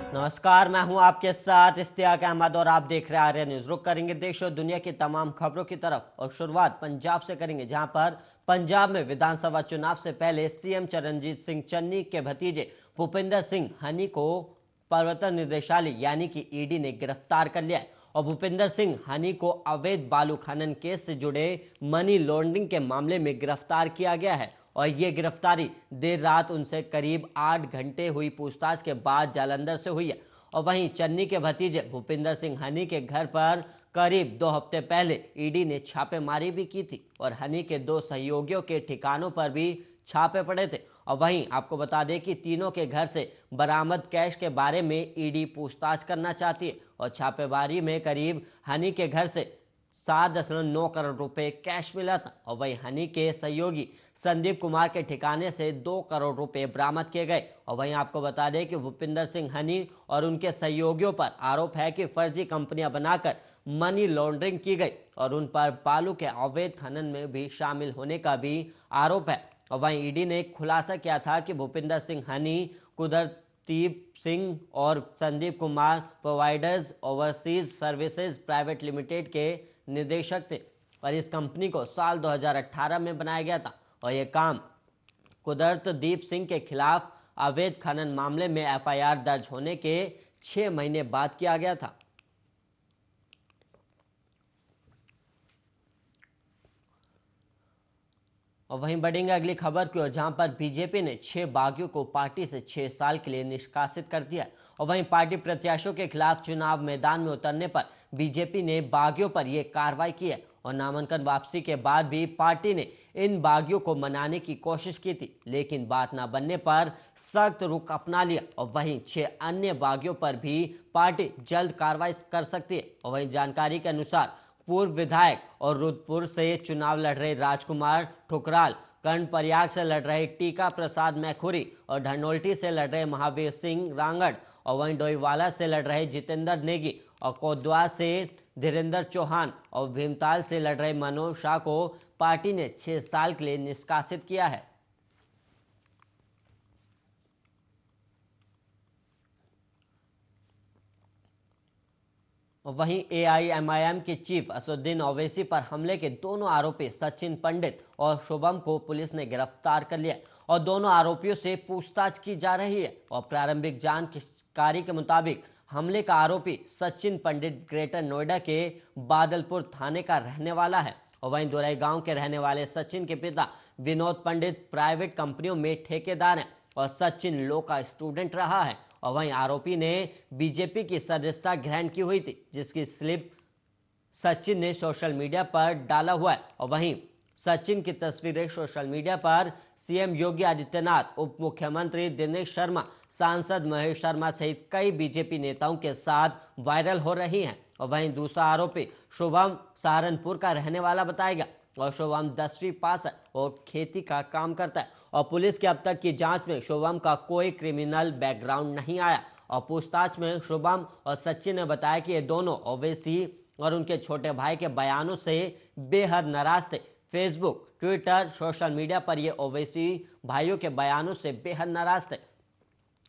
नमस्कार, मैं हूं आपके साथ इश्तियाक अहमद और आप देख रहे हैं आर्या न्यूज। रुक करेंगे देश और दुनिया की तमाम खबरों की तरफ और शुरुआत पंजाब से करेंगे, जहां पर पंजाब में विधानसभा चुनाव से पहले सीएम चरणजीत सिंह चन्नी के भतीजे भूपिंदर सिंह हनी को प्रवर्तन निदेशालय यानी कि ईडी ने गिरफ्तार कर लिया है। और भूपिंदर सिंह हनी को अवैध बालू खनन केस से जुड़े मनी लॉन्ड्रिंग के मामले में गिरफ्तार किया गया है। और ये गिरफ्तारी देर रात उनसे करीब 8 घंटे हुई पूछताछ के बाद जालंधर से हुई है। और वहीं चन्नी के भतीजे भूपिंदर सिंह हनी के घर पर करीब 2 हफ्ते पहले ईडी ने छापेमारी भी की थी और हनी के 2 सहयोगियों के ठिकानों पर भी छापे पड़े थे। और वहीं आपको बता दें कि तीनों के घर से बरामद कैश के बारे में ईडी पूछताछ करना चाहती है। और छापेमारी में करीब हनी के घर से 7.9 करोड़ रुपए कैश मिला था। और वहीं हनी के सहयोगी संदीप कुमार के ठिकाने से 2 करोड़ रुपए बरामद किए गए। और वहीं आपको बता दें कि भूपिंदर सिंह हनी और उनके सहयोगियों पर आरोप है कि फर्जी कंपनियां बनाकर मनी लॉन्ड्रिंग की गई और उन पर बालू के अवैध खनन में भी शामिल होने का भी आरोप है। और वहीं ईडी ने खुलासा किया था कि भूपिंदर सिंह हनी कुदरतीप सिंह और Sandeep Kumar providers overseas services private limited के निदेशक थे और इस कंपनी को साल 2018 में बनाया गया था। और यह काम कुदरतदीप सिंह के खिलाफ अवैध खनन मामले में एफआईआर दर्ज होने के 6 महीने बाद किया गया था। और वहीं बढ़ेंगे अगली खबर की ओर, जहां पर बीजेपी ने 6 बागियों को पार्टी से 6 साल के लिए निष्कासित कर दिया। और वहीं पार्टी प्रत्याशियों के खिलाफ चुनाव मैदान में उतरने पर बीजेपी ने बागियों पर यह कार्रवाई की है। और नामांकन वापसी के बाद भी पार्टी ने इन बागियों को मनाने की कोशिश की थी, लेकिन बात ना बनने पर सख्त रुख अपना लिया। और वहीं 6 अन्य बागियों पर भी पार्टी जल्द कार्रवाई कर सकती है। और वहीं जानकारी के अनुसार पूर्व विधायक और रुद्रपुर से चुनाव लड़ रहे राजकुमार ठुकराल, कर्णप्रयाग से लड़ रहे टीका प्रसाद मैखुरी और धनोल्टी से लड़ रहे महावीर सिंह रांगड़ और वहीं डोईवाला से लड़ रहे जितेंद्र नेगी और कोतवाल से धीरेन्द्र चौहान और भीमताल से लड़ रहे मनोज शाह को पार्टी ने 6 साल के लिए निष्कासित किया है। वहीं एआईएमआईएम के चीफ असदुद्दीन ओवैसी पर हमले के दोनों आरोपी सचिन पंडित और शुभम को पुलिस ने गिरफ्तार कर लिया और दोनों आरोपियों से पूछताछ की जा रही है। और प्रारंभिक जानकारी के मुताबिक हमले का आरोपी सचिन पंडित ग्रेटर नोएडा के बादलपुर थाने का रहने वाला है। और वहीं दोरई गांव के रहने वाले सचिन के पिता विनोद पंडित प्राइवेट कंपनियों में ठेकेदार हैं और सचिन लॉ का स्टूडेंट रहा है। और वहीं आरोपी ने बीजेपी की सदस्यता ग्रहण की हुई थी, जिसकी स्लिप सचिन ने सोशल मीडिया पर डाला हुआ है। और वहीं सचिन की तस्वीरें सोशल मीडिया पर सीएम योगी आदित्यनाथ, उप मुख्यमंत्री दिनेश शर्मा, सांसद महेश शर्मा सहित कई बीजेपी नेताओं के साथ वायरल हो रही हैं। और वहीं दूसरा आरोपी शुभम सहारनपुर का रहने वाला बताया गया और शुभम 10वीं पास है और खेती का काम करता है। और पुलिस की अब तक की जांच में शुभम का कोई क्रिमिनल बैकग्राउंड नहीं आया। और पूछताछ में शुभम और सचिन ने बताया कि ये दोनों ओवैसी और उनके छोटे भाई के बयानों से बेहद नाराज थे। फेसबुक, ट्विटर, सोशल मीडिया पर ये ओवैसी भाइयों के बयानों से बेहद नाराज थे।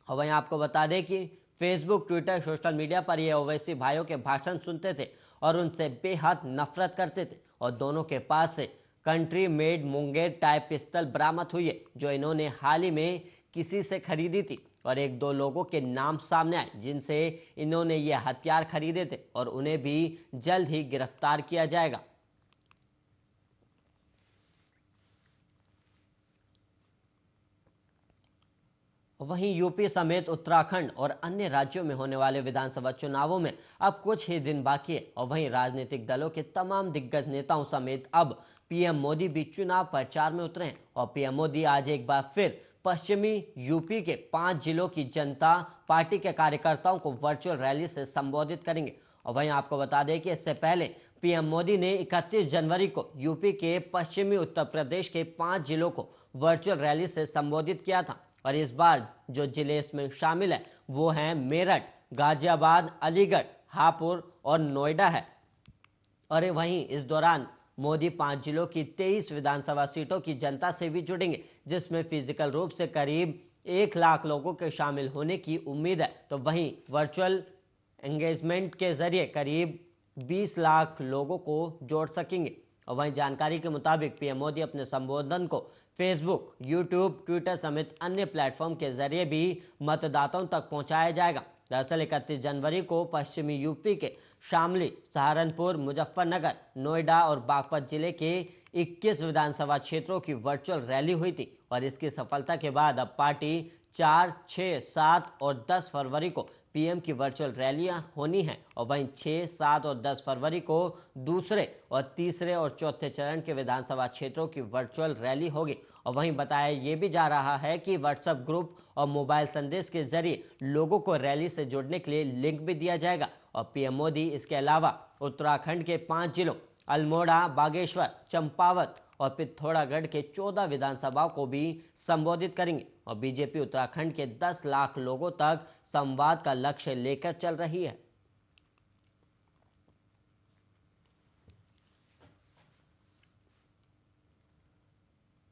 और वहीं आपको बता दें कि फेसबुक, ट्विटर, सोशल मीडिया पर ये ओवैसी भाइयों के भाषण सुनते थे और उनसे बेहद नफरत करते थे। और दोनों के पास से कंट्री मेड मुंगेर टाइप पिस्तल बरामद हुई है, जो इन्होंने हाल ही में किसी से खरीदी थी। और 1-2 लोगों के नाम सामने आए जिनसे इन्होंने ये हथियार खरीदे थे और उन्हें भी जल्द ही गिरफ्तार किया जाएगा। वहीं यूपी समेत उत्तराखंड और अन्य राज्यों में होने वाले विधानसभा चुनावों में अब कुछ ही दिन बाकी है। और वहीं राजनीतिक दलों के तमाम दिग्गज नेताओं समेत अब पीएम मोदी भी चुनाव प्रचार में उतरे हैं। और पीएम मोदी आज एक बार फिर पश्चिमी यूपी के 5 जिलों की जनता पार्टी के कार्यकर्ताओं को वर्चुअल रैली से संबोधित करेंगे। और वहीं आपको बता दें कि इससे पहले पीएम मोदी ने 31 जनवरी को यूपी के पश्चिमी उत्तर प्रदेश के 5 जिलों को वर्चुअल रैली से संबोधित किया था। और इस बार जो जिले इसमें शामिल है वो हैं मेरठ, गाजियाबाद, अलीगढ़, हापुड़ और नोएडा है। और वहीं इस दौरान मोदी 5 जिलों की 23 विधानसभा सीटों की जनता से भी जुड़ेंगे, जिसमें फिजिकल रूप से करीब 1 लाख लोगों के शामिल होने की उम्मीद है, तो वहीं वर्चुअल एंगेजमेंट के जरिए करीब 20 लाख लोगों को जोड़ सकेंगे। और वहीं जानकारी के मुताबिक पीएम मोदी अपने संबोधन को फेसबुक, यूट्यूब, ट्विटर समेत अन्य प्लेटफॉर्म के जरिए भी मतदाताओं तक पहुंचाया जाएगा। दरअसल 31 जनवरी को पश्चिमी यूपी के शामली, सहारनपुर, मुजफ्फरनगर, नोएडा और बागपत जिले के 21 विधानसभा क्षेत्रों की वर्चुअल रैली हुई थी और इसकी सफलता के बाद अब पार्टी 4, 6, 7 और 10 फरवरी को पीएम की वर्चुअल रैलियां होनी हैं और वहीं 6, 7 और 10 फरवरी को दूसरे और तीसरे और चौथे चरण के विधानसभा क्षेत्रों की वर्चुअल रैली होगी। और वहीं बताया ये भी जा रहा है कि व्हाट्सएप ग्रुप और मोबाइल संदेश के जरिए लोगों को रैली से जुड़ने के लिए लिंक भी दिया जाएगा। और पीएम मोदी इसके अलावा उत्तराखंड के 5 जिलों अल्मोड़ा, बागेश्वर, चंपावत और पिथौरागढ़ के 14 विधानसभाओं को भी संबोधित करेंगे। और बीजेपी उत्तराखंड के 10 लाख लोगों तक संवाद का लक्ष्य लेकर चल रही है।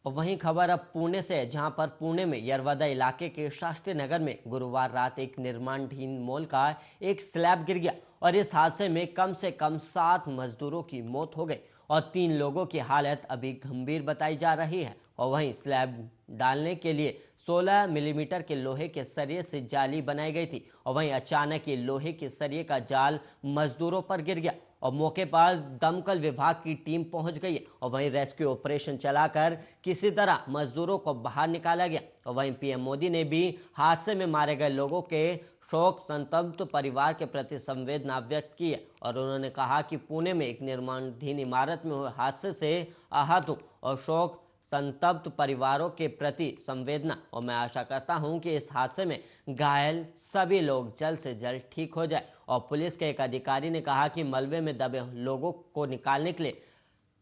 और वहीं खबर अब पुणे से है, जहां पर पुणे में यरवदा इलाके के शास्त्री नगर में गुरुवार रात एक निर्माणाधीन मॉल का एक स्लैब गिर गया और इस हादसे में कम से कम 7 मजदूरों की मौत हो गई और 3 लोगों की हालत अभी गंभीर बताई जा रही है। और वहीं स्लैब डालने के लिए 16 मिलीमीटर के लोहे के सरिये से जाली बनाई गई थी और वहीं अचानक ये लोहे के सरिये का जाल मजदूरों पर गिर गया और मौके पर दमकल विभाग की टीम पहुंच गई है और वहीं रेस्क्यू ऑपरेशन चलाकर किसी तरह मजदूरों को बाहर निकाला गया। और वहीं पीएम मोदी ने भी हादसे में मारे गए लोगों के शोक संतप्त परिवार के प्रति संवेदना व्यक्त की है और उन्होंने कहा कि पुणे में एक निर्माणाधीन इमारत में हुए हादसे से आहत हूं और शोक संतप्त परिवारों के प्रति संवेदना, और मैं आशा करता हूं कि इस हादसे में घायल सभी लोग जल्द से जल्द ठीक हो जाए। और पुलिस के एक अधिकारी ने कहा कि मलबे में दबे लोगों को निकालने के लिए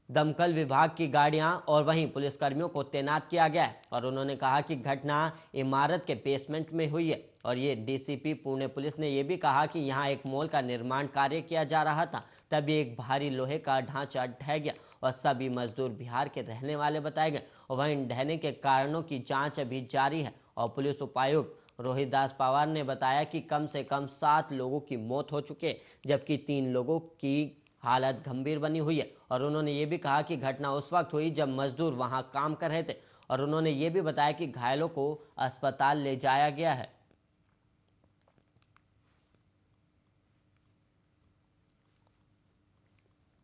दमकल विभाग की गाड़ियां और वहीं पुलिसकर्मियों को तैनात किया गया है। और उन्होंने कहा कि घटना इमारत के बेसमेंट में हुई है और ये डीसीपी पुणे पुलिस ने यह भी कहा कि यहां एक मॉल का निर्माण कार्य किया जा रहा था, तभी एक भारी लोहे का ढांचा ढह गया और सभी मजदूर बिहार के रहने वाले बताए गए। और वहीं ढहने के कारणों की जांच अभी जारी है और पुलिस उपायुक्त रोहित दास पवार ने बताया कि कम से कम 7 लोगों की मौत हो चुकी है, जबकि 3 लोगों की हालत गंभीर बनी हुई है। और उन्होंने ये भी कहा कि घटना उस वक्त हुई जब मजदूर वहां काम कर रहे थे और उन्होंने ये भी बताया कि घायलों को अस्पताल ले जाया गया है।